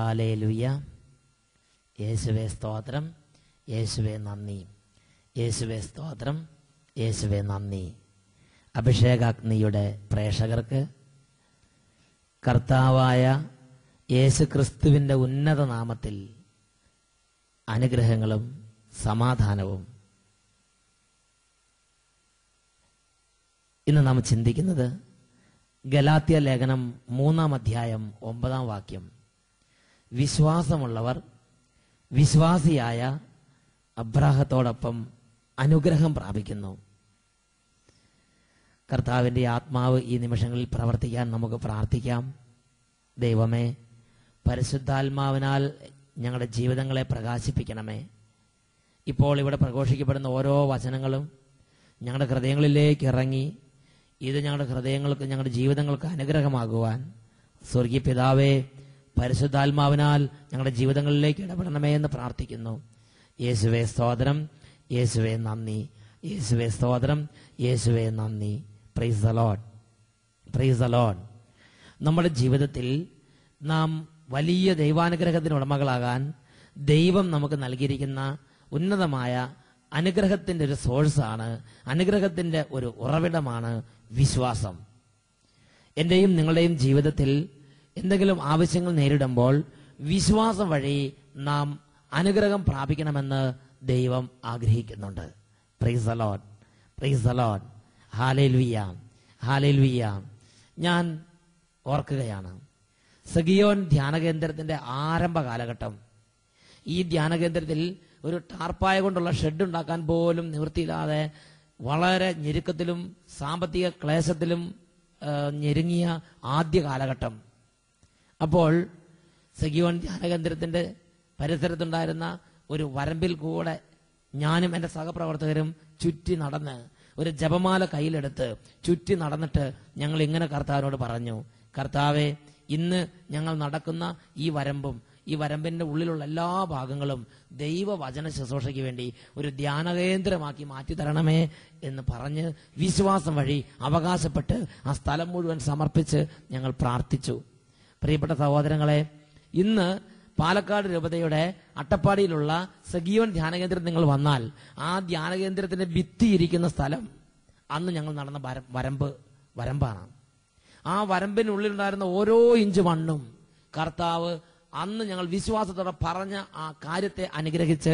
Hallelujah. യേശുവേ സ്തോത്രം, യേശുവേ നന്ദി, യേശുവേ സ്തോത്രം, യേശുവേ നന്ദി. അഭിഷേകാഗ്നിയുടെ പ്രേക്ഷകർക്ക് കർത്താവായ യേശു ക്രിസ്തുവിൻ്റെ ഉന്നത നാമത്തിൽ അനുഗ്രഹങ്ങളും സമാധാനവും. ഇന്ന് നാം ചിന്തിക്കുന്നത് ഗലാത്യ ലേഖനം 3-ാം അധ്യായം 9-ാം വാക്യം. വിശ്വാസമുള്ളവർ വിശ്വാസിയായ അബ്രാഹത്തോടൊപ്പം അനുഗ്രഹം പ്രാപിക്കുന്നു. കർത്താവിൻ്റെ ആത്മാവ് ഈ നിമിഷങ്ങളിൽ പ്രവർത്തിക്കാൻ നമുക്ക് പ്രാർത്ഥിക്കാം. ദൈവമേ, പരിശുദ്ധാത്മാവിനാൽ ഞങ്ങളുടെ ജീവിതങ്ങളെ പ്രകാശിപ്പിക്കണമേ. ഇപ്പോൾ ഇവിടെ പ്രഘോഷിക്കപ്പെടുന്ന ഓരോ വചനങ്ങളും ഞങ്ങളുടെ ഹൃദയങ്ങളിലേക്ക് ഇറങ്ങി ഇത് ഞങ്ങളുടെ ഹൃദയങ്ങൾക്ക്, ഞങ്ങളുടെ ജീവിതങ്ങൾക്ക് അനുഗ്രഹമാകുവാൻ സ്വർഗീയ പിതാവേ, പരിശുദ്ധാത്മാവിനാൽ ഞങ്ങളുടെ ജീവിതങ്ങളിലേക്ക് ഇടപെടണമേ എന്ന് പ്രാർത്ഥിക്കുന്നു. യേശുവേ സ്തോത്രം, യേശുവേ നന്ദി, യേശുവേ സ്തോത്രം, യേശുവേ നന്ദി. Praise the Lord, praise the Lord. നമ്മുടെ ജീവിതത്തിൽ നാം വലിയ ദൈവാനുഗ്രഹത്തിന് ഉടമകളാകാൻ ദൈവം നമുക്ക് നൽകിയിരിക്കുന്ന ഉന്നതമായ അനുഗ്രഹത്തിൻ്റെ ഒരു സോഴ്സാണ്, അനുഗ്രഹത്തിൻ്റെ ഒരു ഉറവിടമാണ് വിശ്വാസം. എൻ്റെയും നിങ്ങളുടെയും ജീവിതത്തിൽ എന്തെങ്കിലും ആവശ്യങ്ങൾ നേരിടുമ്പോൾ വിശ്വാസം വഴി നാം അനുഗ്രഹം പ്രാപിക്കണമെന്ന് ദൈവം ആഗ്രഹിക്കുന്നുണ്ട്. Praise the Lord, praise the Lord. Hallelujah, hallelujah. ഞാൻ ഓർക്കുകയാണ് സഗിയോൻ ധ്യാനകേന്ദ്രത്തിന്റെ ആരംഭ കാലഘട്ടം. ഈ ധ്യാനകേന്ദ്രത്തിൽ ഒരു ടാർപ്പായ കൊണ്ടുള്ള ഷെഡ് ഉണ്ടാക്കാൻ പോലും നിവൃത്തിയില്ലാതെ വളരെ ഞെരുക്കത്തിലും സാമ്പത്തിക ക്ലേശത്തിലും ഞെരുങ്ങിയ ആദ്യ കാലഘട്ടം. അപ്പോൾ സഗിയോൻ ധ്യാനകേന്ദ്രത്തിന്റെ പരിസരത്തുണ്ടായിരുന്ന ഒരു വരമ്പിൽ കൂടെ ഞാനും എൻ്റെ സഹപ്രവർത്തകരും ചുറ്റി നടന്ന് ഒരു ജപമാല കയ്യിലെടുത്ത് ചുറ്റി നടന്നിട്ട് ഞങ്ങൾ ഇങ്ങനെ കർത്താവിനോട് പറഞ്ഞു, കർത്താവെ, ഇന്ന് ഞങ്ങൾ നടക്കുന്ന ഈ വരമ്പും ഈ വരമ്പിന്റെ ഉള്ളിലുള്ള എല്ലാ ഭാഗങ്ങളും ദൈവവചന ശുശ്രൂഷയ്ക്ക് വേണ്ടി ഒരു ധ്യാനകേന്ദ്രമാക്കി മാറ്റി തരണമേ എന്ന് പറഞ്ഞ് വിശ്വാസം വഴി അവകാശപ്പെട്ട് ആ സ്ഥലം മുഴുവൻ സമർപ്പിച്ച് ഞങ്ങൾ പ്രാർത്ഥിച്ചു. പ്രിയപ്പെട്ട സഹോദരങ്ങളെ, ഇന്ന് പാലക്കാട് രൂപതയുടെ അട്ടപ്പാടിയിലുള്ള സഗിയോൻ ധ്യാനകേന്ദ്രം നിങ്ങൾ വന്നാൽ ആ ധ്യാനകേന്ദ്രത്തിന്റെ ഭിത്തിയിരിക്കുന്ന സ്ഥലം അന്ന് ഞങ്ങൾ നടന്ന വരമ്പാണ്. ആ വരമ്പിനുള്ളിലുണ്ടായിരുന്ന ഓരോ ഇഞ്ച് മണ്ണും കർത്താവ് അന്ന് ഞങ്ങൾ വിശ്വാസത്തോടെ പറഞ്ഞ ആ കാര്യത്തെ അനുഗ്രഹിച്ച്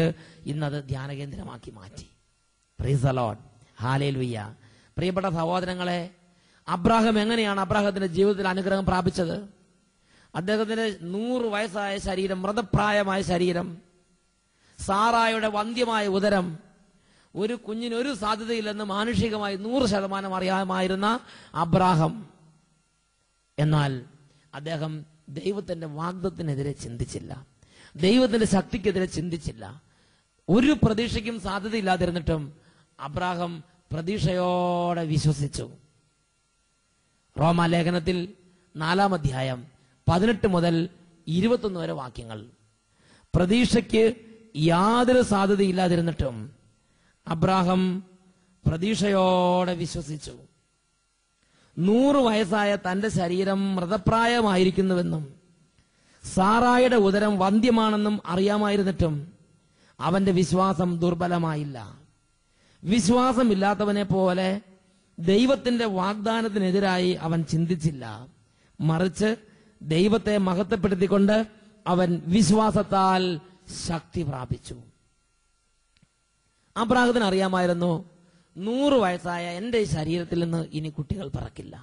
ഇന്നത് ധ്യാനകേന്ദ്രമാക്കി മാറ്റി. Price the Lord, hallelujah. പ്രിയപ്പെട്ട സഹോദരങ്ങളെ, അബ്രാഹാം എങ്ങനെയാണ് അബ്രാഹത്തിന്റെ ജീവിതത്തിൽ അനുഗ്രഹം പ്രാപിച്ചത്? അദ്ദേഹത്തിന് 100 വയസ്സായ ശരീരം, മൃതപ്രായമായ ശരീരം, സാറായുടെ വന്ധ്യമായ ഉദരം, ഒരു കുഞ്ഞിന് ഒരു സാധ്യതയില്ലെന്ന് മാനുഷികമായി 100% അറിയാമായിരുന്ന അബ്രാഹാം, എന്നാൽ അദ്ദേഹം ദൈവത്തിന്റെ വാഗ്ദത്തിനെതിരെ ചിന്തിച്ചില്ല, ദൈവത്തിന്റെ ശക്തിക്കെതിരെ ചിന്തിച്ചില്ല. ഒരു പ്രതീക്ഷയ്ക്കും സാധ്യതയില്ലാതിരുന്നിട്ടും അബ്രാഹാം പ്രതീക്ഷയോടെ വിശ്വസിച്ചു. റോമാലേഖനത്തിൽ 4-ാം അധ്യായം 18 മുതൽ 21 വരെ വാക്യങ്ങൾ. പ്രതീക്ഷയ്ക്ക് യാതൊരു സാധ്യതയില്ലാതിരുന്നിട്ടും അബ്രാഹാം പ്രതീക്ഷയോടെ വിശ്വസിച്ചു. 100 വയസ്സായ തന്റെ ശരീരം മൃതപ്രായമായിരിക്കുന്നുവെന്നും സാറായുടെ ഉദരം വന്ധ്യമാണെന്നും അറിയാമായിരുന്നിട്ടും അവന്റെ വിശ്വാസം ദുർബലമായില്ല. വിശ്വാസമില്ലാത്തവനെ പോലെ ദൈവത്തിന്റെ വാഗ്ദാനത്തിനെതിരായി അവൻ ചിന്തിച്ചില്ല. മറിച്ച് ദൈവത്തെ മഹത്വപ്പെടുത്തിക്കൊണ്ട് അവൻ വിശ്വാസത്താൽ ശക്തി പ്രാപിച്ചു. അബ്രാഹത്തിന് അറിയാമായിരുന്നു, 100 വയസ്സായ എൻ്റെ ഈ ശരീരത്തിൽ നിന്ന് ഇനി കുട്ടികൾ പിറക്കില്ല.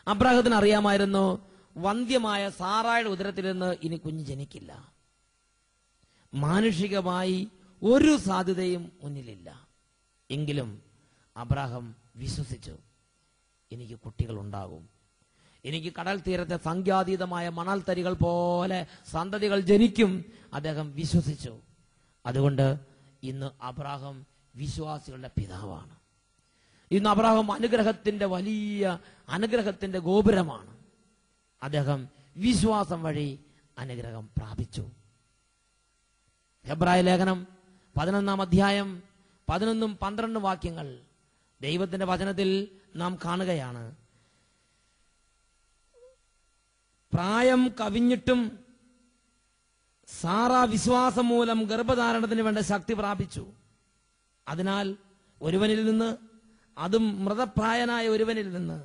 അബ്രാഹത്തിന് അറിയാമായിരുന്നു, വന്ധ്യമായ സാറായുടെ ഉദരത്തിൽ നിന്ന് ഇനി കുഞ്ഞ് ജനിക്കില്ല. മാനുഷികമായി ഒരു സാധ്യതയും മുന്നിലില്ല. എങ്കിലും അബ്രാഹാം വിശ്വസിച്ചു, എനിക്ക് കുട്ടികൾ ഉണ്ടാകും, എനിക്ക് കടൽ തീരത്തെ സംഖ്യാതീതമായ മണൽത്തരികൾ പോലെ സന്തതികൾ ജനിക്കും. അദ്ദേഹം വിശ്വസിച്ചു. അതുകൊണ്ട് ഇന്ന് അബ്രാഹാം വിശ്വാസികളുടെ പിതാവാണ്. ഇന്ന് അബ്രാഹാം അനുഗ്രഹത്തിന്റെ വലിയ അനുഗ്രഹത്തിന്റെ ഗോപുരമാണ്. അദ്ദേഹം വിശ്വാസം വഴി അനുഗ്രഹം പ്രാപിച്ചു. ഹെബ്രായ ലേഖനം 11-ാം അധ്യായം 11-12 വാക്യങ്ങൾ ദൈവത്തിന്റെ വചനത്തിൽ നാം കാണുകയാണ്. പ്രായം കവിഞ്ഞിട്ടും സാറ വിശ്വാസം മൂലം ഗർഭധാരണത്തിന് വേണ്ട ശക്തി പ്രാപിച്ചു. അതിനാൽ ഒരുവനിൽ നിന്ന്, അതും മൃതപ്രായനായ ഒരുവനിൽ നിന്ന്,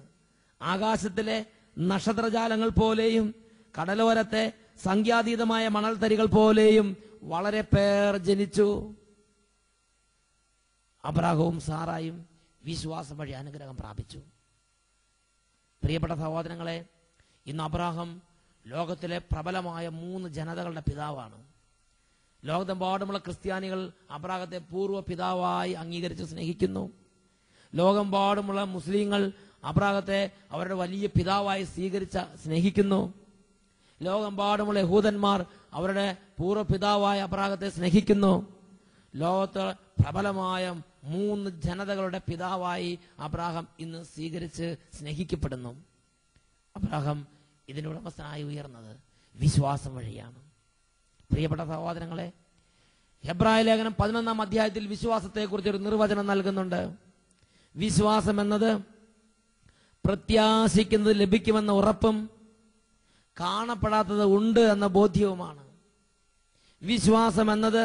ആകാശത്തിലെ നക്ഷത്രജാലങ്ങൾ പോലെയും കടലോരത്തെ സംഖ്യാതീതമായ മണൽത്തരികൾ പോലെയും വളരെ പേർ ജനിച്ചു. അബ്രാഹവും സാറായും വിശ്വാസം വഴി അനുഗ്രഹം പ്രാപിച്ചു. പ്രിയപ്പെട്ട സഹോദരങ്ങളെ, ഇന്ന് അബ്രാഹം ലോകത്തിലെ പ്രബലമായ 3 ജനതകളുടെ പിതാവാണ്. ലോകത്തെമ്പാടുമുള്ള ക്രിസ്ത്യാനികൾ അബ്രാഹത്തെ പൂർവ്വ പിതാവായി അംഗീകരിച്ച് സ്നേഹിക്കുന്നു. ലോകമെമ്പാടുമുള്ള മുസ്ലിങ്ങൾ അബ്രാഹത്തെ അവരുടെ വലിയ പിതാവായി സ്നേഹിക്കുന്നു. ലോകമെമ്പാടുമുള്ള യഹൂദന്മാർ അവരുടെ പൂർവ്വ പിതാവായ അബ്രാഹത്തെ സ്നേഹിക്കുന്നു. ലോകത്ത് പ്രബലമായ 3 ജനതകളുടെ പിതാവായി അബ്രാഹം ഇന്ന് സ്വീകരിച്ച് സ്നേഹിക്കപ്പെടുന്നു. അബ്രാഹം ഇതിന്റെ ഉടമസ്ഥനായി ഉയർന്നത് വിശ്വാസം വഴിയാണ്. പ്രിയപ്പെട്ട സഹോദരങ്ങളെ, ഹെബ്രായ ലേഖനം 11-ാം അധ്യായത്തിൽ വിശ്വാസത്തെക്കുറിച്ച് ഒരു നിർവചനം നൽകുന്നുണ്ട്. വിശ്വാസം എന്നത് പ്രത്യാശിക്കുന്നത് ലഭിക്കുമെന്ന ഉറപ്പും കാണപ്പെടാത്തത് ഉണ്ട് എന്ന ബോധ്യവുമാണ്. വിശ്വാസം എന്നത്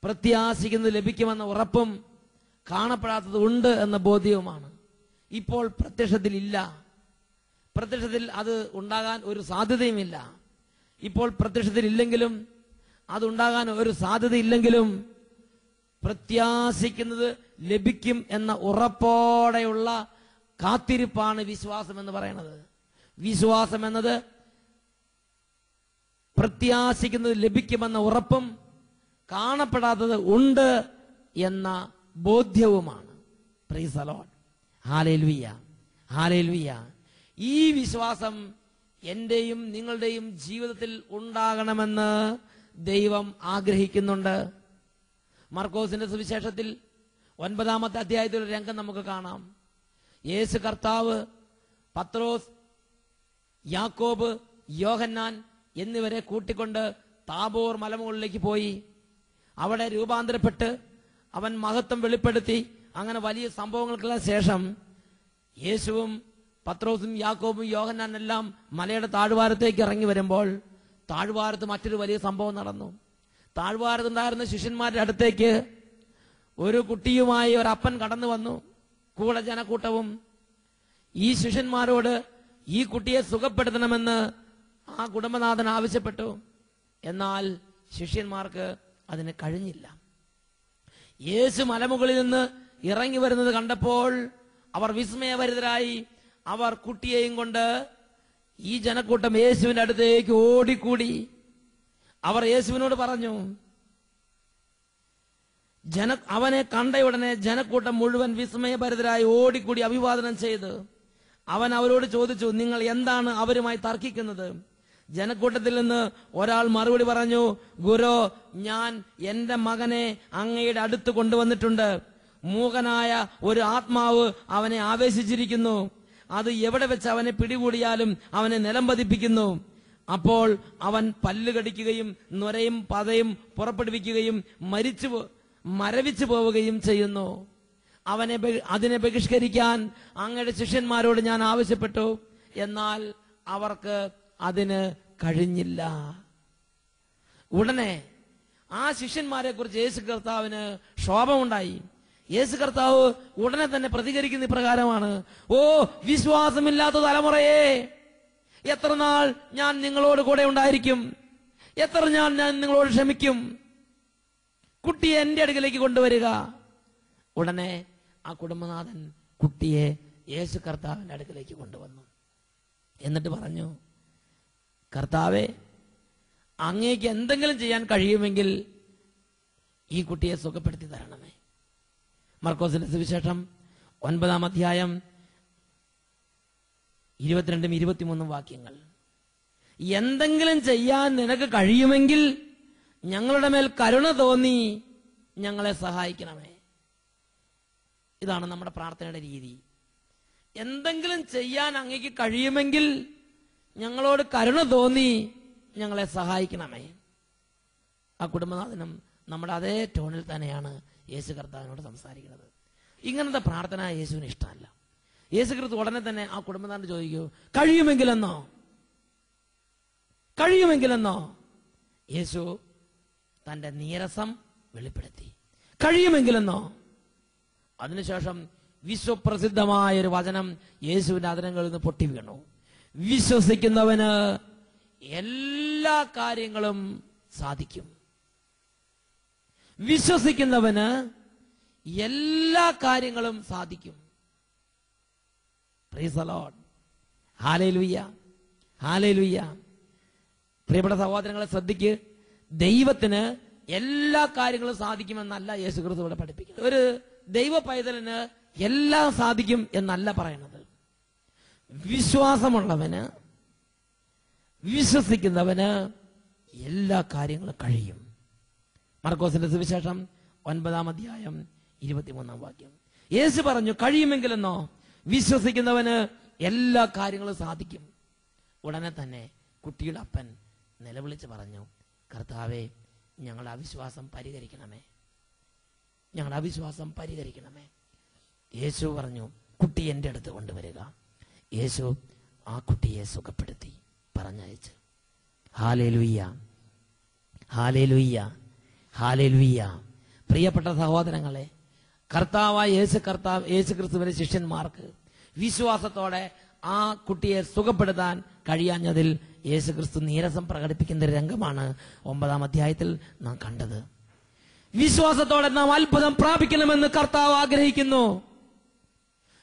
പ്രത്യാശിക്കുന്നത് ലഭിക്കുമെന്ന ഉറപ്പും കാണപ്പെടാത്തത് ഉണ്ട് എന്ന ബോധ്യവുമാണ്. ഇപ്പോൾ പ്രത്യക്ഷത്തിലില്ല, പ്രത്യക്ഷത്തിൽ അത് ഉണ്ടാകാൻ ഒരു സാധ്യതയുമില്ല. ഇപ്പോൾ പ്രത്യക്ഷത്തിൽ ഇല്ലെങ്കിലും, അതുണ്ടാകാൻ ഒരു സാധ്യതയില്ലെങ്കിലും, പ്രത്യാശിക്കുന്നത് ലഭിക്കും എന്ന ഉറപ്പോടെയുള്ള കാത്തിരിപ്പാണ് വിശ്വാസം എന്ന് പറയുന്നത്. വിശ്വാസം എന്നത് പ്രത്യാശിക്കുന്നത് ലഭിക്കുമെന്ന ഉറപ്പും കാണപ്പെടാത്തത് ഉണ്ട് എന്ന ബോധ്യവുമാണ്. Praise the Lord. Hallelujah, hallelujah. ഈ വിശ്വാസം എന്റെയും നിങ്ങളുടെയും ജീവിതത്തിൽ ഉണ്ടാകണമെന്ന് ദൈവം ആഗ്രഹിക്കുന്നുണ്ട്. മർക്കോസിന്റെ സുവിശേഷത്തിൽ 9-ാമത്തെ അധ്യായത്തിൽ ഒരു രംഗം നമുക്ക് കാണാം. യേശു കർത്താവ് പത്രോസ്, യാക്കോബ്, യോഹന്നാൻ എന്നിവരെ കൂട്ടിക്കൊണ്ട് താബോർ മലമുകളിലേക്ക് പോയി. അവിടെ രൂപാന്തരപ്പെട്ട് അവൻ മഹത്വം വെളിപ്പെടുത്തി. അങ്ങനെ വലിയ സംഭവങ്ങൾക്കെല്ലാം ശേഷം യേശുവും പത്രോസും യാക്കോബും യോഹന്നാനെല്ലാം മലയുടെ താഴ്വാരത്തേക്ക് ഇറങ്ങി വരുമ്പോൾ താഴ്വാരത്ത് മറ്റൊരു വലിയ സംഭവം നടന്നു. താഴ്വാരത്തുണ്ടായിരുന്ന ശിഷ്യന്മാരുടെ അടുത്തേക്ക് ഒരു കുട്ടിയുമായി ഒരപ്പൻ കടന്നു വന്നു, കൂടെ ജനക്കൂട്ടവും. ഈ ശിഷ്യന്മാരോട് ഈ കുട്ടിയെ സുഖപ്പെടുത്തണമെന്ന് ആ കുടുംബനാഥൻ ആവശ്യപ്പെട്ടു. എന്നാൽ ശിഷ്യന്മാർക്ക് അതിന് കഴിഞ്ഞില്ല. യേശു മലമുകളിൽ നിന്ന് ഇറങ്ങി വരുന്നത് കണ്ടപ്പോൾ അവർ വിസ്മയഭരിതരായി. അവർ കുട്ടിയെയും കൊണ്ട് ഈ ജനക്കൂട്ടം യേശുവിന്റെ അടുത്തേക്ക് ഓടിക്കൂടി. അവർ യേശുവിനോട് പറഞ്ഞു, അവനെ കണ്ടയുടനെ ജനക്കൂട്ടം മുഴുവൻ വിസ്മയഭരിതരായി ഓടിക്കൂടി അഭിവാദനം ചെയ്ത് അവൻ അവരോട് ചോദിച്ചു, നിങ്ങൾ എന്താണ് അവരുമായി തർക്കിക്കുന്നത്? ജനക്കൂട്ടത്തിൽ നിന്ന് ഒരാൾ മറുപടി പറഞ്ഞു, ഗുരു, ഞാൻ എന്റെ മകനെ അങ്ങയുടെ അടുത്ത് കൊണ്ടുവന്നിട്ടുണ്ട്. മൂകനായ ഒരു ആത്മാവ് അവനെ ആവേശിച്ചിരിക്കുന്നു. അത് എവിടെ വെച്ച് അവനെ പിടികൂടിയാലും അവനെ നിലം പതിപ്പിക്കുന്നു. അപ്പോൾ അവൻ പല്ല് കടിക്കുകയും നൊരയും പതയും പുറപ്പെടുവിക്കുകയും മരവിച്ചു പോവുകയും ചെയ്യുന്നു. അതിനെ ബഹിഷ്കരിക്കാൻ അങ്ങയുടെ ശിഷ്യന്മാരോട് ഞാൻ ആവശ്യപ്പെട്ടു, എന്നാൽ അവർക്ക് അതിന് കഴിഞ്ഞില്ല. ഉടനെ ആ ശിഷ്യന്മാരെ കുറിച്ച് യേശു കർത്താവിന് ക്ഷോഭമുണ്ടായി. യേശു കർത്താവ് ഉടനെ തന്നെ പ്രതികരിക്കുന്ന ഇപ്രകാരമാണ്, ഓ വിശ്വാസമില്ലാത്ത തലമുറയെ, എത്ര നാൾ ഞാൻ നിങ്ങളോട് കൂടെ ഉണ്ടായിരിക്കും? എത്ര നാൾ ഞാൻ നിങ്ങളോട് ക്ഷമിക്കും? കുട്ടിയെ എന്റെ അടുക്കലേക്ക് കൊണ്ടുവരിക. ഉടനെ ആ കുടുംബനാഥൻ കുട്ടിയെ യേശു കർത്താവിന്റെ അടുക്കലേക്ക് കൊണ്ടുവന്നു. എന്നിട്ട് പറഞ്ഞു, കർത്താവേ, അങ്ങേക്ക് എന്തെങ്കിലും ചെയ്യാൻ കഴിയുമെങ്കിൽ ഈ കുട്ടിയെ സുഖപ്പെടുത്തി തരണമേ. മർക്കോസിന്റെ സുവിശേഷം 9-ാം അധ്യായം 22-23 വാക്യങ്ങൾ. എന്തെങ്കിലും ചെയ്യാൻ നിനക്ക് കഴിയുമെങ്കിൽ ഞങ്ങളുടെ മേൽ കരുണ തോന്നി ഞങ്ങളെ സഹായിക്കണമേ. ഇതാണ് നമ്മുടെ പ്രാർത്ഥനയുടെ രീതി. എന്തെങ്കിലും ചെയ്യാൻ അങ്ങേക്ക് കഴിയുമെങ്കിൽ ഞങ്ങളോട് കരുണ തോന്നി ഞങ്ങളെ സഹായിക്കണമേ. ആ കുടുംബനാഥനും നമ്മുടെ അതേ ടോണിൽ തന്നെയാണ് യേശു കർത്താവിനോട് സംസാരിക്കുന്നത്. ഇങ്ങനത്തെ പ്രാർത്ഥന യേശുവിന് ഇഷ്ടമല്ല. യേശു ക്രിസ്തു ഉടനെ തന്നെ ആ കുടുംബനാഥൻ ചോദിക്കൂ, കഴിയുമെങ്കിലെന്നോ? യേശു തന്റെ നീരസം വെളിപ്പെടുത്തി. കഴിയുമെങ്കിലെന്നോ. അതിനുശേഷം വിശ്വപ്രസിദ്ധമായ ഒരു വചനം യേശുവിന്റെ അധരങ്ങളിൽ നിന്ന് പൊട്ടി വീണു. വിശ്വസിക്കുന്നവന് എല്ലാ കാര്യങ്ങളും സാധിക്കും. വിശ്വസിക്കുന്നവന് എല്ലാ കാര്യങ്ങളും സാധിക്കും. Price the Lord. Hallelujah, hallelujah. പ്രിയപ്പെട്ട സഹോദരങ്ങളെ ശ്രദ്ധിക്ക്. ദൈവത്തിന് എല്ലാ കാര്യങ്ങളും സാധിക്കുമെന്നല്ല യേശു ക്രിസ്തു ഇവിടെ പഠിപ്പിക്കുന്നത്. ഒരു ദൈവ പൈതലിന് എല്ലാം സാധിക്കും എന്നല്ല പറയണത്. വിശ്വാസമുള്ളവന്, വിശ്വസിക്കുന്നവന് എല്ലാ കാര്യങ്ങളും കഴിയും. മർക്കോസിന്റെ സുവിശേഷം 9-ാം അധ്യായം 23-ാം വാക്യം. യേശു പറഞ്ഞു, കഴിയുമെങ്കിലെന്നോ. വിശ്വസിക്കുന്നവന് എല്ലാ കാര്യങ്ങളും സാധിക്കും. ഉടനെ തന്നെ കുട്ടിയുടെ അപ്പൻ നിലവിളിച്ച് പറഞ്ഞു, കർത്താവേ, ഞങ്ങളുടെ അവിശ്വാസം പരിഹരിക്കണമേ, ഞങ്ങളുടെ അവിശ്വാസം പരിഹരിക്കണമേ. യേശു പറഞ്ഞു, കുട്ടി എൻ്റെ അടുത്ത് കൊണ്ടുവരിക. യേശു ആ കുട്ടിയെ സുഖപ്പെടുത്തി പറഞ്ഞയച്ചു. Hallelujah, hallelujah, hallelujah. പ്രിയപ്പെട്ട സഹോദരങ്ങളെ, കർത്താവായ യേശു ക്രിസ്തുവിന്റെ ശിഷ്യന്മാർക്ക് വിശ്വാസത്തോടെ ആ കുട്ടിയെ സുഖപ്പെടുത്താൻ കഴിയാഞ്ഞതിൽ യേശു ക്രിസ്തു നീരസം പ്രകടിപ്പിക്കുന്ന ഒരു രംഗമാണ് 9-ാം അധ്യായത്തിൽ നാം കണ്ടത്. വിശ്വാസത്തോടെ നാം അത്ഭുതം പ്രാപിക്കണമെന്ന് കർത്താവ് ആഗ്രഹിക്കുന്നു.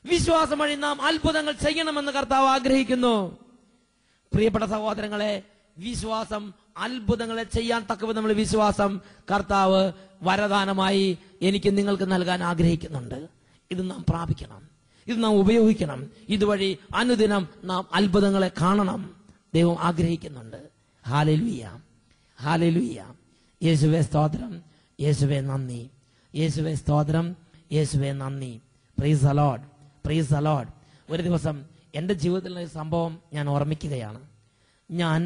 വിശ്വാസം വഴി നാം അത്ഭുതങ്ങൾ ചെയ്യണമെന്ന് കർത്താവ് ആഗ്രഹിക്കുന്നു. പ്രിയപ്പെട്ട സഹോദരങ്ങളെ, വിശ്വാസം അത്ഭുതങ്ങളെ ചെയ്യാൻ തക്കവിധമുള്ള വിശ്വാസം കർത്താവ് വരദാനമായി എനിക്ക് നിങ്ങൾക്ക് നൽകാൻ ആഗ്രഹിക്കുന്നുണ്ട്. ഇത് നാം പ്രാപിക്കണം, ഇത് നാം ഉപയോഗിക്കണം. ഇതുവഴി അനുദിനം നാം അത്ഭുതങ്ങളെ കാണണം. ദൈവം ആഗ്രഹിക്കുന്നുണ്ട്. Hallelujah, hallelujah. യേശുവേ സ്തോത്രം, യേശുവേ നന്ദി, യേശുവേ സ്തോത്രം, യേശുവേ നന്ദി. Price the Lord, price the Lord. ഒരു ദിവസം എൻ്റെ ജീവിതത്തിലുള്ള ഒരു സംഭവം ഞാൻ ഓർമ്മിക്കുകയാണ്. ഞാൻ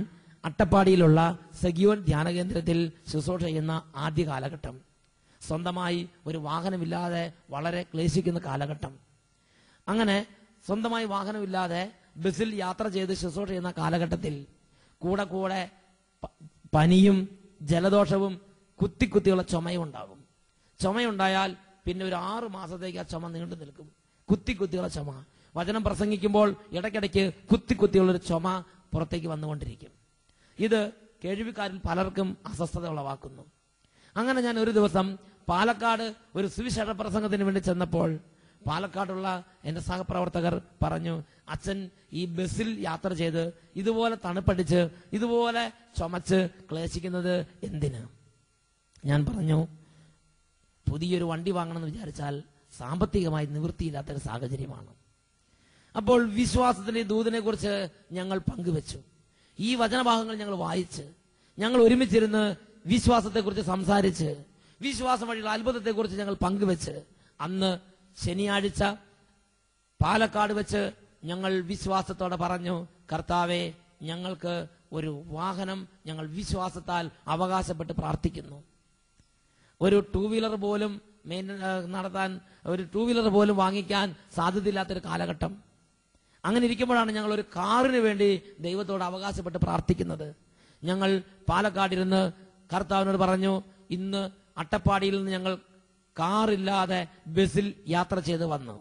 അട്ടപ്പാടിയിലുള്ള സഗിയോൻ ധ്യാന കേന്ദ്രത്തിൽ ശുശ്രൂഷ ചെയ്യുന്ന ആദ്യ കാലഘട്ടം, സ്വന്തമായി ഒരു വാഹനമില്ലാതെ വളരെ ക്ലേശിക്കുന്ന കാലഘട്ടം. അങ്ങനെ സ്വന്തമായി വാഹനമില്ലാതെ ബസ്സിൽ യാത്ര ചെയ്ത് ശുശ്രൂഷ ചെയ്യുന്ന കാലഘട്ടത്തിൽ കൂടെ കൂടെ പനിയും ജലദോഷവും കുത്തിയുള്ള ചുമയും ഉണ്ടാകും. ചുമയുണ്ടായാൽ പിന്നെ ഒരു 6 മാസത്തേക്ക് ആ ചുമ നീണ്ടു നിൽക്കും. കുത്തിയുള്ള ചുമ. വചനം പ്രസംഗിക്കുമ്പോൾ ഇടയ്ക്കിടയ്ക്ക് കുത്തിയുള്ളൊരു ചുമ പുറത്തേക്ക് വന്നുകൊണ്ടിരിക്കും. ഇത് കേൾവിക്കാരിൽ പലർക്കും അസ്വസ്ഥത ഉളവാക്കുന്നു. അങ്ങനെ ഞാൻ ഒരു ദിവസം പാലക്കാട് ഒരു സുവിശേഷ പ്രസംഗത്തിന് വേണ്ടി ചെന്നപ്പോൾ പാലക്കാടുള്ള എൻ്റെ സഹപ്രവർത്തകർ പറഞ്ഞു, അച്ഛൻ ഈ ബസ്സിൽ യാത്ര ചെയ്ത് ഇതുപോലെ തണുപ്പടിച്ച് ഇതുപോലെ ചുമച്ച് ക്ലേശിക്കുന്നത് എന്തിന്? ഞാൻ പറഞ്ഞു, പുതിയൊരു വണ്ടി വാങ്ങണമെന്ന് വിചാരിച്ചാൽ സാമ്പത്തികമായി നിവൃത്തിയില്ലാത്തൊരു സാഹചര്യമാണ്. അപ്പോൾ വിശ്വാസത്തിന്റെ ദൂതനെ കുറിച്ച് ഞങ്ങൾ പങ്കുവെച്ചു. ഈ വചനഭാഗങ്ങൾ ഞങ്ങൾ വായിച്ച് ഞങ്ങൾ ഒരുമിച്ചിരുന്ന് വിശ്വാസത്തെക്കുറിച്ച് സംസാരിച്ച് വിശ്വാസം വഴിയുള്ള അത്ഭുതത്തെക്കുറിച്ച് ഞങ്ങൾ പങ്കുവെച്ച് അന്ന് ശനിയാഴ്ച പാലക്കാട് വെച്ച് ഞങ്ങൾ വിശ്വാസത്തോടെ പറഞ്ഞു, കർത്താവേ, ഞങ്ങൾക്ക് ഒരു വാഹനം ഞങ്ങൾ വിശ്വാസത്താൽ അവകാശപ്പെട്ട് പ്രാർത്ഥിക്കുന്നു. ഒരു 2 വീലർ പോലും നടത്താൻ, ഒരു 2 വീലർ പോലും വാങ്ങിക്കാൻ സാധ്യതയില്ലാത്തൊരു കാലഘട്ടം. അങ്ങനെ ഇരിക്കുമ്പോഴാണ് ഞങ്ങൾ ഒരു കാറിന് വേണ്ടി ദൈവത്തോട് അവകാശപ്പെട്ട് പ്രാർത്ഥിക്കുന്നത്. ഞങ്ങൾ പാലക്കാടിരുന്ന് കർത്താവിനോട് പറഞ്ഞു, ഇന്ന് അട്ടപ്പാടിയിൽ നിന്ന് ഞങ്ങൾ കാറില്ലാതെ ബസ്സിൽ യാത്ര ചെയ്ത് വന്നു.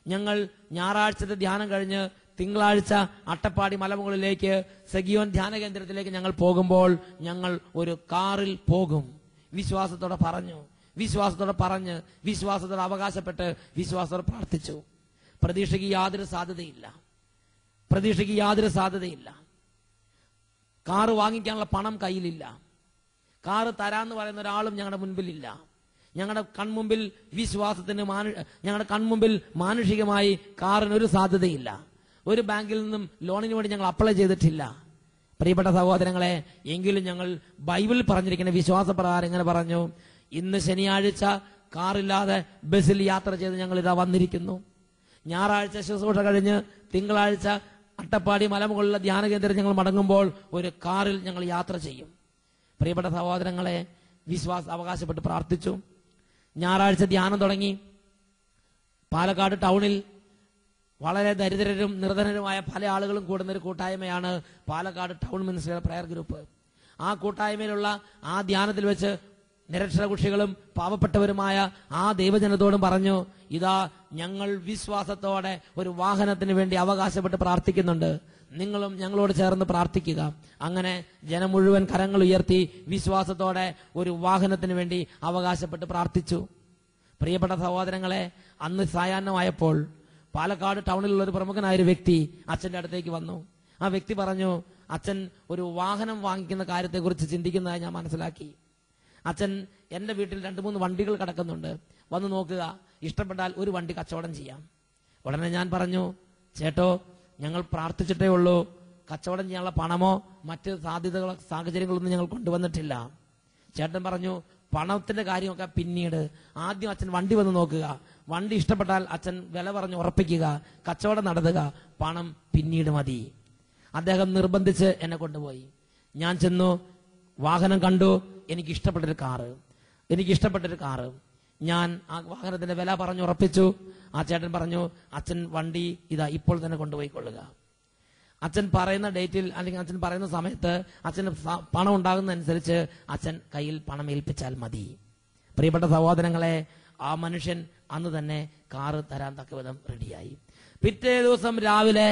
ഞങ്ങൾ ഞായറാഴ്ചത്തെ ധ്യാനം കഴിഞ്ഞ് തിങ്കളാഴ്ച അട്ടപ്പാടി മലമുകളിലേക്ക് സഗിയോൻ ധ്യാന കേന്ദ്രത്തിലേക്ക് ഞങ്ങൾ പോകുമ്പോൾ ഞങ്ങൾ ഒരു കാറിൽ പോകും. വിശ്വാസത്തോടെ പറഞ്ഞു, വിശ്വാസത്തോടെ പറഞ്ഞ് വിശ്വാസത്തോടെ അവകാശപ്പെട്ട് വിശ്വാസത്തോടെ പ്രാർത്ഥിച്ചു. പ്രതീക്ഷയ്ക്ക് യാതൊരു സാധ്യതയില്ല, പ്രതീക്ഷയ്ക്ക് യാതൊരു സാധ്യതയില്ല. കാറ് വാങ്ങിക്കാനുള്ള പണം കയ്യിലില്ല. കാറ് തരാന്ന് പറയുന്ന ഒരാളും ഞങ്ങളുടെ മുൻപിലില്ല. ഞങ്ങളുടെ കൺമുമ്പിൽ വിശ്വാസത്തിന് ഞങ്ങളുടെ കൺമുമ്പിൽ മാനുഷികമായി കാറിനൊരു സാധ്യതയില്ല. ഒരു ബാങ്കിൽ നിന്നും ലോണിന് വേണ്ടി ഞങ്ങൾ അപ്ലൈ ചെയ്തിട്ടില്ല. പ്രിയപ്പെട്ട സഹോദരങ്ങളെ, എങ്കിലും ഞങ്ങൾ ബൈബിളിൽ പറഞ്ഞിരിക്കുന്ന വിശ്വാസപ്രകാരം ഇങ്ങനെ പറഞ്ഞു, ഇന്ന് ശനിയാഴ്ച കാറില്ലാതെ ബസ്സിൽ യാത്ര ചെയ്ത് ഞങ്ങൾ ഇതാ വന്നിരിക്കുന്നു. ഞായറാഴ്ച ശുശ്രൂഷ കഴിഞ്ഞ് തിങ്കളാഴ്ച അട്ടപ്പാടി മലമുകളിലെ ധ്യാന കേന്ദ്രം ഞങ്ങൾ മടങ്ങുമ്പോൾ ഒരു കാറിൽ ഞങ്ങൾ യാത്ര ചെയ്യും. പ്രിയപ്പെട്ട സഹോദരങ്ങളെ, വിശ്വാസം അവകാശപ്പെട്ട് പ്രാർത്ഥിച്ചു. ഞായറാഴ്ച ധ്യാനം തുടങ്ങി. പാലക്കാട് ടൗണിൽ വളരെ ദരിദ്രരും നിർധനരുമായ പല ആളുകളും കൂടുന്ന ഒരു കൂട്ടായ്മയാണ് പാലക്കാട് ടൗൺ മിനിസ്ട്രിയുടെ പ്രയർ ഗ്രൂപ്പ്. ആ കൂട്ടായ്മയിലുള്ള ആ ധ്യാനത്തിൽ വെച്ച് നിരക്ഷരകുഷികളും പാവപ്പെട്ടവരുമായ ആ ദൈവജനത്തോടും പറഞ്ഞു, ഇതാ ഞങ്ങൾ വിശ്വാസത്തോടെ ഒരു വാഹനത്തിന് വേണ്ടി അവകാശപ്പെട്ട് പ്രാർത്ഥിക്കുന്നുണ്ട്, നിങ്ങളും ഞങ്ങളോട് ചേർന്ന് പ്രാർത്ഥിക്കുക. അങ്ങനെ ജനം മുഴുവൻ കരങ്ങൾ ഉയർത്തി വിശ്വാസത്തോടെ ഒരു വാഹനത്തിന് വേണ്ടി അവകാശപ്പെട്ട് പ്രാർത്ഥിച്ചു. പ്രിയപ്പെട്ട സഹോദരങ്ങളെ, അന്ന് സായാഹ്നമായപ്പോൾ പാലക്കാട് ടൗണിലുള്ള ഒരു പ്രമുഖനായ ഒരു വ്യക്തി അച്ഛന്റെ അടുത്തേക്ക് വന്നു. ആ വ്യക്തി പറഞ്ഞു, അച്ഛൻ ഒരു വാഹനം വാങ്ങിക്കുന്ന കാര്യത്തെക്കുറിച്ച് ചിന്തിക്കുന്നതായി ഞാൻ മനസ്സിലാക്കി. അച്ഛൻ, എന്റെ വീട്ടിൽ 2-3 വണ്ടികൾ കിടക്കുന്നുണ്ട്, വന്ന് നോക്കുക, ഇഷ്ടപ്പെട്ടാൽ ഒരു വണ്ടി കച്ചവടം ചെയ്യാം. ഉടനെ ഞാൻ പറഞ്ഞു, ചേട്ടോ, ഞങ്ങൾ പ്രാർത്ഥിച്ചിട്ടേ ഉള്ളൂ, കച്ചവടം ചെയ്യാനുള്ള പണമോ മറ്റ് സാഹചര്യങ്ങളൊന്നും ഞങ്ങൾ കൊണ്ടുവന്നിട്ടില്ല. ചേട്ടൻ പറഞ്ഞു, പണത്തിന്റെ കാര്യമൊക്കെ പിന്നീട്, ആദ്യം അച്ഛൻ വണ്ടി വന്ന് നോക്കുക, വണ്ടി ഇഷ്ടപ്പെട്ടാൽ അച്ഛൻ വില പറഞ്ഞ് ഉറപ്പിക്കുക, കച്ചവടം നടത്തുക, പണം പിന്നീട് മതി. അദ്ദേഹം നിർബന്ധിച്ച് എന്നെ കൊണ്ടുപോയി. ഞാൻ ചെന്നു, വാഹനം കണ്ടു, എനിക്ക് ഇഷ്ടപ്പെട്ടൊരു കാറ്. ഞാൻ ആ വാഹനത്തിന്റെ വില പറഞ്ഞുറപ്പിച്ചു. ആ ചേട്ടൻ പറഞ്ഞു, അച്ഛൻ വണ്ടി ഇതാ ഇപ്പോൾ തന്നെ കൊണ്ടുപോയിക്കൊള്ളുക. അച്ഛൻ പറയുന്ന ഡേറ്റിൽ അല്ലെങ്കിൽ അച്ഛൻ പറയുന്ന സമയത്ത് അച്ഛന് പണം ഉണ്ടാകുന്നതനുസരിച്ച് അച്ഛൻ കയ്യിൽ പണം ഏൽപ്പിച്ചാൽ മതി. പ്രിയപ്പെട്ട സഹോദരങ്ങളെ, ആ മനുഷ്യൻ അന്ന് തന്നെ കാറ് തരാൻ തക്കവിധം റെഡിയായി. പിറ്റേ ദിവസം രാവിലെ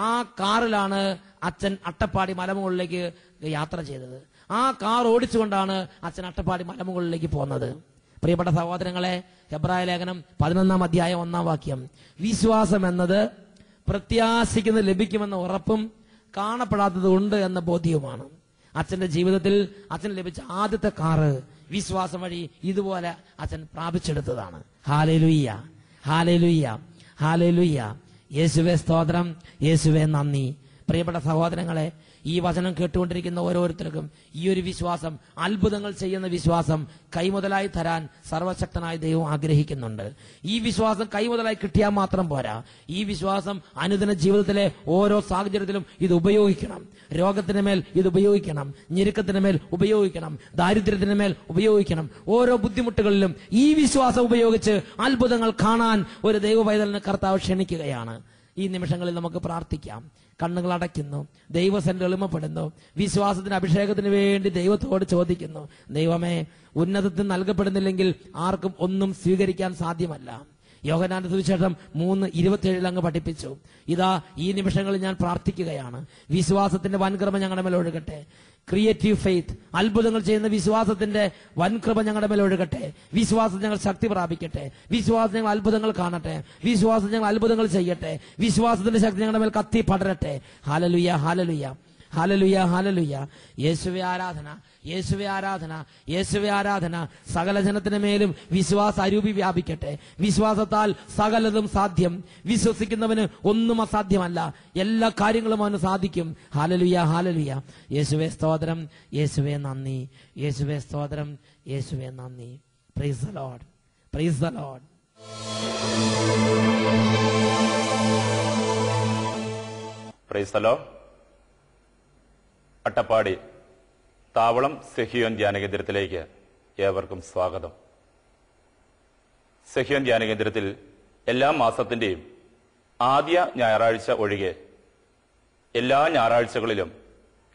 ആ കാറിലാണ് അച്ഛൻ അട്ടപ്പാടി മലമുകളിലേക്ക് യാത്ര ചെയ്തത്. ആ കാർ ഓടിച്ചുകൊണ്ടാണ് അച്ഛൻ അട്ടപ്പാടി മലമുകളിലേക്ക് പോകുന്നത്. പ്രിയപ്പെട്ട സഹോദരങ്ങളെ, ഹെബ്രായ ലേഖനം 11-ാം അധ്യായം 1-ാം വാക്യം, വിശ്വാസം എന്നത് പ്രത്യാശിക്കുന്നത് ലഭിക്കുമെന്ന ഉറപ്പും കാണപ്പെടാത്തത് ഉണ്ട് എന്ന ബോധ്യവുമാണ്. അച്ഛന്റെ ജീവിതത്തിൽ അച്ഛൻ ലഭിച്ച ആദ്യത്തെ കാറ് വിശ്വാസം വഴി ഇതുപോലെ അച്ഛൻ പ്രാപിച്ചെടുത്തതാണ്. Hallelujah, hallelujah, hallelujah. യേശുവേ സ്തോത്രം, യേശുവേ നന്ദി. പ്രിയപ്പെട്ട സഹോദരങ്ങളെ, ഈ വചനം കേട്ടുകൊണ്ടിരിക്കുന്ന ഓരോരുത്തർക്കും ഈ ഒരു വിശ്വാസം, അത്ഭുതങ്ങൾ ചെയ്യുന്ന വിശ്വാസം കൈമുതലായി തരാൻ സർവശക്തനായ ദൈവം ആഗ്രഹിക്കുന്നുണ്ട്. ഈ വിശ്വാസം കൈമുതലായി കിട്ടിയാൽ മാത്രം പോരാ, ഈ വിശ്വാസം അനുദിന ജീവിതത്തിലെ ഓരോ സാഹചര്യത്തിലും ഇത് ഉപയോഗിക്കണം. രോഗത്തിന് മേൽ ഇത് ഉപയോഗിക്കണം, ഞെരുക്കത്തിന് മേൽ ഉപയോഗിക്കണം, ദാരിദ്ര്യത്തിന് മേൽ ഉപയോഗിക്കണം. ഓരോ ബുദ്ധിമുട്ടുകളിലും ഈ വിശ്വാസം ഉപയോഗിച്ച് അത്ഭുതങ്ങൾ കാണാൻ ഒരു ദൈവപൈതലിനെ കർത്താവ് ക്ഷണിക്കുകയാണ്. ഈ നിമിഷങ്ങളിൽ നമുക്ക് പ്രാർത്ഥിക്കാം. കണ്ണുകൾ അടയ്ക്കുന്നു, ദൈവസന്നിധിയിൽ എളിമപ്പെടുന്നു, വിശ്വാസത്തിന് അഭിഷേകത്തിന് വേണ്ടി ദൈവത്തോട് ചോദിക്കുന്നു. ദൈവമേ, ഉന്നതത്തിൽ നൽകപ്പെടുന്നില്ലെങ്കിൽ ആർക്കും ഒന്നും സ്വീകരിക്കാൻ സാധ്യമല്ല. യോഹന്നാന്റെ സുവിശേഷം 3:27 അങ്ങ് പഠിപ്പിച്ചു. ഇതാ ഈ നിമിഷങ്ങളിൽ ഞാൻ പ്രാർത്ഥിക്കുകയാണ്, വിശ്വാസത്തിന്റെ വൻകൃപ ഞങ്ങളുടെ മേൽ ഒഴുകട്ടെ. ക്രിയേറ്റീവ് ഫെയ്ത്ത്, അത്ഭുതങ്ങൾ ചെയ്യുന്ന വിശ്വാസത്തിന്റെ വൻകൃപ ഞങ്ങളുടെ മേൽ ഒഴുകട്ടെ. വിശ്വാസം ഞങ്ങൾ ശക്തി പ്രാപിക്കട്ടെ. വിശ്വാസം ഞങ്ങൾ അത്ഭുതങ്ങൾ കാണട്ടെ. വിശ്വാസം ഞങ്ങൾ അത്ഭുതങ്ങൾ ചെയ്യട്ടെ. വിശ്വാസത്തിന്റെ ശക്തി ഞങ്ങളുടെ മേൽ കത്തി പടരട്ടെ. Hallelujah, hallelujah, hallelujah, hallelujah. യേശുവേ ആരാധന, യേശുവേ ആരാധന, യേശുവേ ആരാധന. സകല ജനത്തിന് മേലും വിശ്വാസ അരൂപി വ്യാപിക്കട്ടെ. വിശ്വാസത്താൽ സകലതും സാധ്യം. വിശ്വസിക്കുന്നവന് ഒന്നും അസാധ്യമല്ല, എല്ലാ കാര്യങ്ങളും അവന് സാധിക്കും. Hallelujah, hallelujah. യേശുവേ സ്തോത്രം, യേശുവേ നന്ദി, യേശുവേ സ്തോത്രം, യേശുവേ നന്ദി. Price the Lord, price the Lord. Price the Lord. Attappadi താവളം സെഹിയോൻ ധ്യാനകേന്ദ്രത്തിലേക്ക് ഏവർക്കും സ്വാഗതം. സെഹിയോൻ ധ്യാനകേന്ദ്രത്തിൽ എല്ലാ മാസത്തിന്റെയും ആദ്യ ഞായറാഴ്ച ഒഴികെ എല്ലാ ഞായറാഴ്ചകളിലും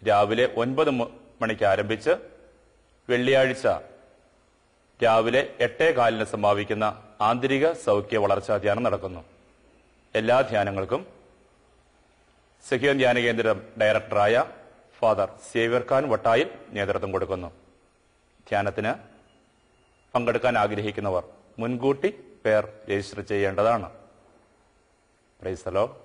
രാവിലെ 9 മണിക്ക് ആരംഭിച്ച് വെള്ളിയാഴ്ച രാവിലെ 8:15 സമാപിക്കുന്ന ആന്തരിക സൗഖ്യ വളർച്ചാ ധ്യാനം നടക്കുന്നു. എല്ലാ ധ്യാനങ്ങൾക്കും സെഹിയോൻ ധ്യാനകേന്ദ്രം ഡയറക്ടറായ ഫാദർ സേവ്യർ ഖാൻ വട്ടായിൽ നേതൃത്വം കൊടുക്കുന്നു. ധ്യാനത്തിന് പങ്കെടുക്കാൻ ആഗ്രഹിക്കുന്നവർ മുൻകൂട്ടി പേർ രജിസ്റ്റർ ചെയ്യേണ്ടതാണ്. Price the Lord.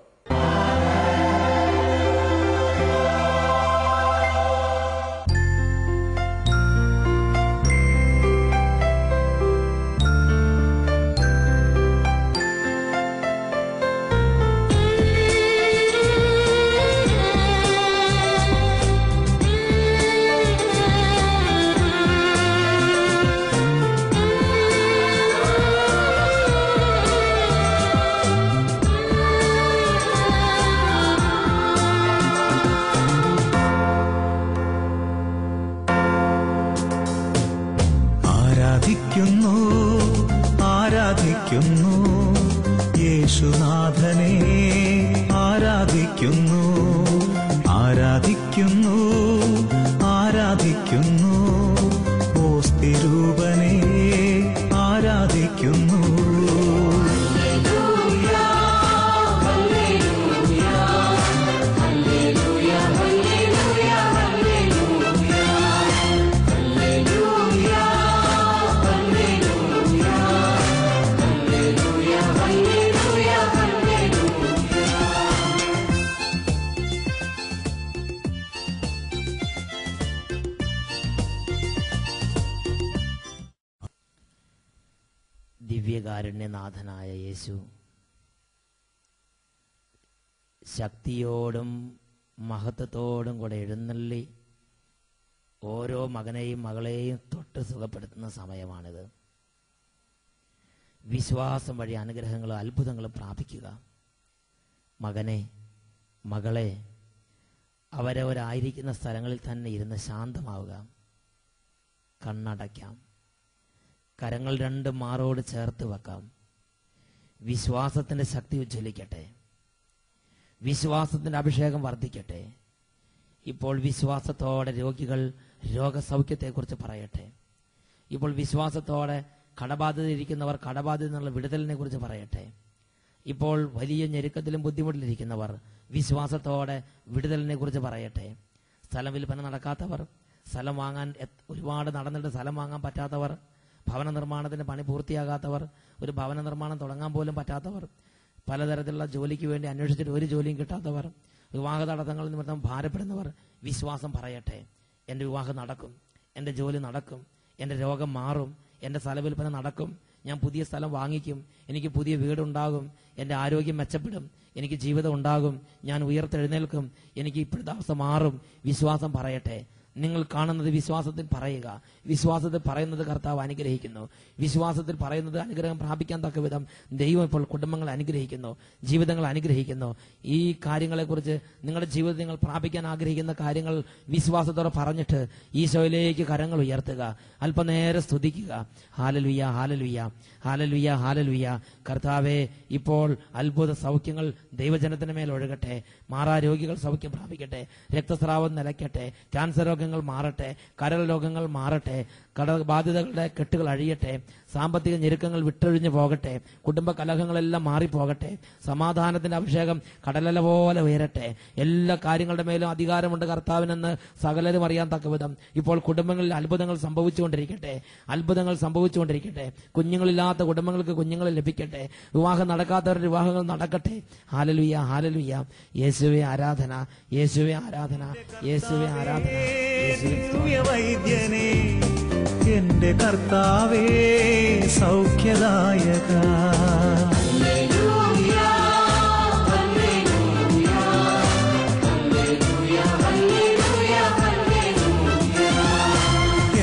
ആരാധിക്കുന്നു യേശുനാഥനെ, ആരാധിക്കുന്നു, ആരാധിക്കുന്നു, ആരാധിക്കുന്നു. ആരാധിക്കുന്നു ഓസ്തിരൂപനെ ആരാധിക്കുന്നു. ദിവ്യകാരുണ്യനാഥനായ യേശു ശക്തിയോടും മഹത്വത്തോടും കൂടെ എഴുന്നള്ളി ഓരോ മകനെയും മകളെയും തൊട്ട് സുഖപ്പെടുത്തുന്ന സമയമാണിത്. വിശ്വാസം വഴി അനുഗ്രഹങ്ങളും അത്ഭുതങ്ങളും പ്രാപിക്കുക. മകനെ, മകളെ, അവരവരായിരിക്കുന്ന സ്ഥലങ്ങളിൽ തന്നെ ഇരുന്ന് ശാന്തമാവുക. കണ്ണടയ്ക്കാം. കരങ്ങൾ രണ്ടും മാറോട് ചേർത്ത് വെക്കാം. വിശ്വാസത്തിന്റെ ശക്തി ഉജ്ജ്വലിക്കട്ടെ. വിശ്വാസത്തിന്റെ അഭിഷേകം വർദ്ധിക്കട്ടെ. ഇപ്പോൾ വിശ്വാസത്തോടെ രോഗികൾ രോഗസൗഖ്യത്തെക്കുറിച്ച് പറയട്ടെ. ഇപ്പോൾ വിശ്വാസത്തോടെ കടബാധിതരിക്കുന്നവർ കടബാധിത എന്നുള്ള വിടുതലിനെ കുറിച്ച് പറയട്ടെ. ഇപ്പോൾ വലിയ ഞെരുക്കത്തിലും ബുദ്ധിമുട്ടിലിരിക്കുന്നവർ വിശ്വാസത്തോടെ വിടുതലിനെ കുറിച്ച് പറയട്ടെ. സ്ഥലം വിൽപ്പന നടക്കാത്തവർ, സ്ഥലം വാങ്ങാൻ ഒരുപാട് നടന്നിട്ട് സ്ഥലം വാങ്ങാൻ പറ്റാത്തവർ, ഭവന നിർമ്മാണത്തിന് പണി പൂർത്തിയാകാത്തവർ, ഒരു ഭവന നിർമ്മാണം തുടങ്ങാൻ പോലും പറ്റാത്തവർ, പലതരത്തിലുള്ള ജോലിക്ക് വേണ്ടി അന്വേഷിച്ചിട്ട് ഒരു ജോലിയും കിട്ടാത്തവർ, വിവാഹ തടസ്സങ്ങൾ നിമിത്തം ഭാരപ്പെടുന്നവർ വിശ്വാസം പറയട്ടെ. എൻ്റെ വിവാഹം നടക്കും, എൻ്റെ ജോലി നടക്കും, എൻ്റെ രോഗം മാറും, എൻ്റെ സ്ഥല വിൽപ്പന നടക്കും, ഞാൻ പുതിയ സ്ഥലം വാങ്ങിക്കും, എനിക്ക് പുതിയ വീടുണ്ടാകും, എൻ്റെ ആരോഗ്യം മെച്ചപ്പെടും, എനിക്ക് ജീവിതം ഉണ്ടാകും, ഞാൻ ഉയർത്തെഴുന്നേൽക്കും, എനിക്ക് ഇപ്പോഴത്തെ അവസ്ഥ മാറും. വിശ്വാസം പറയട്ടെ. നിങ്ങൾ കാണുന്നത് വിശ്വാസത്തിൽ പറയുക. വിശ്വാസത്തിൽ പറയുന്നത് കർത്താവ് അനുഗ്രഹിക്കുന്നു. വിശ്വാസത്തിൽ പറയുന്നത് അനുഗ്രഹം പ്രാപിക്കാൻ തക്ക വിധം ദൈവം ഇപ്പോൾ കുടുംബങ്ങളെ അനുഗ്രഹിക്കുന്നു, ജീവിതങ്ങൾ അനുഗ്രഹിക്കുന്നു. ഈ കാര്യങ്ങളെക്കുറിച്ച് നിങ്ങളുടെ ജീവിതത്തിൽ നിങ്ങൾ പ്രാപിക്കാൻ ആഗ്രഹിക്കുന്ന കാര്യങ്ങൾ വിശ്വാസത്തോടെ പറഞ്ഞിട്ട് ഈശോയിലേക്ക് കരങ്ങൾ ഉയർത്തുക. അല്പനേരം സ്തുതിക്കുക. ഹാലലുയ, ഹാലലുയ, ഹാലലുയ, ഹാലലുയ. കർത്താവെ, ഇപ്പോൾ അത്ഭുത സൗഖ്യങ്ങൾ ദൈവജനത്തിന് മേൽ ഒഴുകട്ടെ. മാറാരോഗികൾ സൗഖ്യം പ്രാപിക്കട്ടെ. രക്തസ്രാവം നിലയ്ക്കട്ടെ. ക്യാൻസർ രോഗങ്ങൾ മാറട്ടെ. കരൾ രോഗങ്ങൾ മാറട്ടെ. കടബാധിതകളുടെ കെട്ടുകൾ അഴിയട്ടെ. സാമ്പത്തിക ഞെരുക്കങ്ങൾ വിട്ടൊഴിഞ്ഞു പോകട്ടെ. കുടുംബ കലഹങ്ങളെല്ലാം മാറിപ്പോകട്ടെ. സമാധാനത്തിന്റെ അഭിഷേകം കടലല പോലെ ഉയരട്ടെ. എല്ലാ കാര്യങ്ങളുടെ മേലും അധികാരമുണ്ട് കർത്താവിനെന്ന് സകലരും അറിയാൻ തക്കവിധം ഇപ്പോൾ കുടുംബങ്ങളിൽ അത്ഭുതങ്ങൾ സംഭവിച്ചുകൊണ്ടിരിക്കട്ടെ. അത്ഭുതങ്ങൾ സംഭവിച്ചുകൊണ്ടിരിക്കട്ടെ. കുഞ്ഞുങ്ങളില്ലാത്ത കുടുംബങ്ങൾക്ക് കുഞ്ഞുങ്ങൾ ലഭിക്കട്ടെ. വിവാഹം നടക്കാത്തവരുടെ വിവാഹങ്ങൾ നടക്കട്ടെ. ഹാലലുയ, ഹാലലുയ. യേശുവേ ആരാധന, യേശുവേ ആരാധന, യേശുവേ ആരാധന. വൈദ്യനെ എന്റെ കർത്താവേ സൗഖ്യദായക.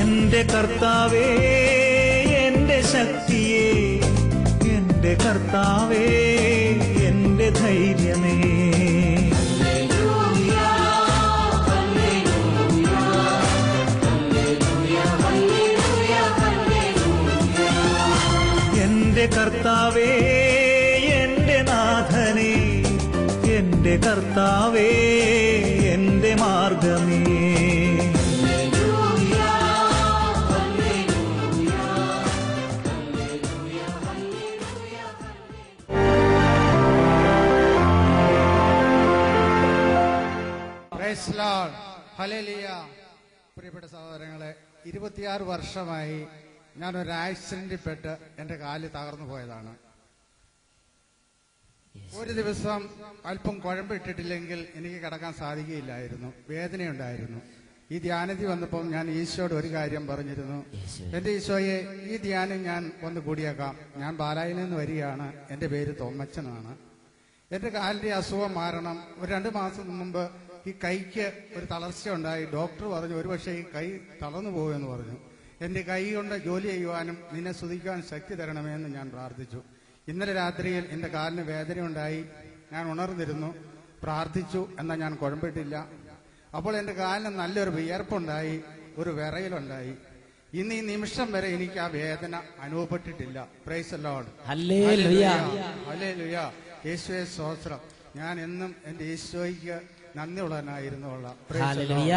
എന്റെ കർത്താവേ എന്റെ ശക്തിയെ, എന്റെ കർത്താവേ എന്റെ ധൈര്യമേ. എന്റെ കർത്താവേ എന്റെ നാഥനേ, എന്റെ കർത്താവേ എന്റെ മാർഗമേ. Praise Lord, hallelujah. പ്രിയപ്പെട്ട സഹോദരങ്ങളെ, 26 വർഷമായി ഞാനൊരു ആക്സിഡന്റിൽ പെട്ട് എന്റെ കാല് തകർന്നു പോയതാണ്. ഒരു ദിവസം അല്പം കുഴമ്പിട്ടിട്ടില്ലെങ്കിൽ എനിക്ക് കിടക്കാൻ സാധിക്കുകയില്ലായിരുന്നു. വേദനയുണ്ടായിരുന്നു. ഈ ധ്യാനത്തിൽ വന്നപ്പോൾ ഞാൻ ഈശോയോട് ഒരു കാര്യം പറഞ്ഞിരുന്നു. എന്റെ ഈശോയെ, ഈ ധ്യാനം ഞാൻ ഒന്ന് കൂടിയേക്കാം. ഞാൻ പാലായിൽ നിന്ന് വരികയാണ്. എന്റെ പേര് തോമച്ചനാണ്. എന്റെ കാലിന്റെ അസുഖം മാറണം. ഒരു 2 മാസം മുമ്പ് ഈ കൈക്ക് ഒരു തളർച്ച ഉണ്ടായി. ഡോക്ടർ പറഞ്ഞു ഒരുപക്ഷെ ഈ കൈ തളർന്നു പോകുമെന്ന് പറഞ്ഞു. എന്റെ കൈ കൊണ്ട് ജോലി ചെയ്യുവാനും നിന്നെ സ്തുതിക്കുവാൻ ശക്തി തരണമെന്ന് ഞാൻ പ്രാർത്ഥിച്ചു. ഇന്നലെ രാത്രിയിൽ എന്റെ കാലിന് വേദനയുണ്ടായി. ഞാൻ ഉണർന്നിരുന്നു, പ്രാർത്ഥിച്ചു. എന്നാൽ ഞാൻ കുഴമ്പിട്ടില്ല. അപ്പോൾ എന്റെ കാലിന് നല്ലൊരു വിയർപ്പുണ്ടായി, ഒരു വിറയലുണ്ടായി. ഇന്ന് ഈ നിമിഷം വരെ എനിക്ക് ആ വേദന അനുഭവപ്പെട്ടിട്ടില്ല. Praise the Lord, hallelujah, hallelujah. യേശുവേ സ്തോത്രം. ഞാൻ എന്നും എന്റെ ഈശോയ്ക്ക് നന്ദിയുള്ളവനായിരുന്നുകൊള്ളാം. ഹല്ലേലൂയ.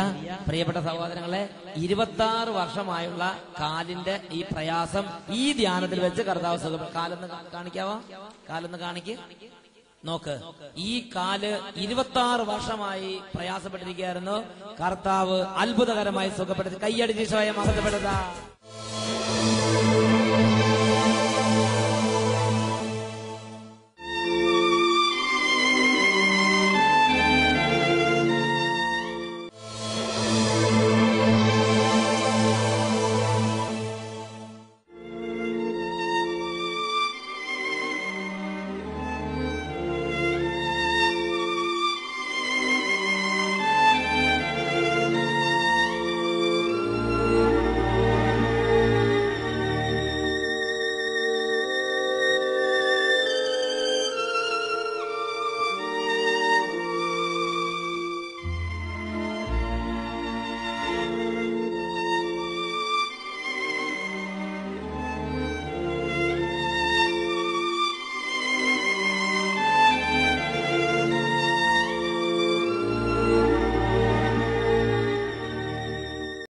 പ്രിയപ്പെട്ട സഹോദരങ്ങളെ, 26 വർഷമായുള്ള കാലിന്റെ ഈ പ്രയാസം ഈ ധ്യാനത്തിൽ വെച്ച് കർത്താവ് സുഖം. കാലൊന്ന് കാണിക്കാവോ? കാലൊന്ന് കാണിക്ക്, നോക്ക്. ഈ കാല് 26 വർഷമായി പ്രയാസപ്പെട്ടിരിക്കുകയായിരുന്നു. കർത്താവ് അത്ഭുതകരമായി സുഖപ്പെടുത്തി. കൈയടിച്ച് സ്വയം മഹത്വപ്പെടുത്താം.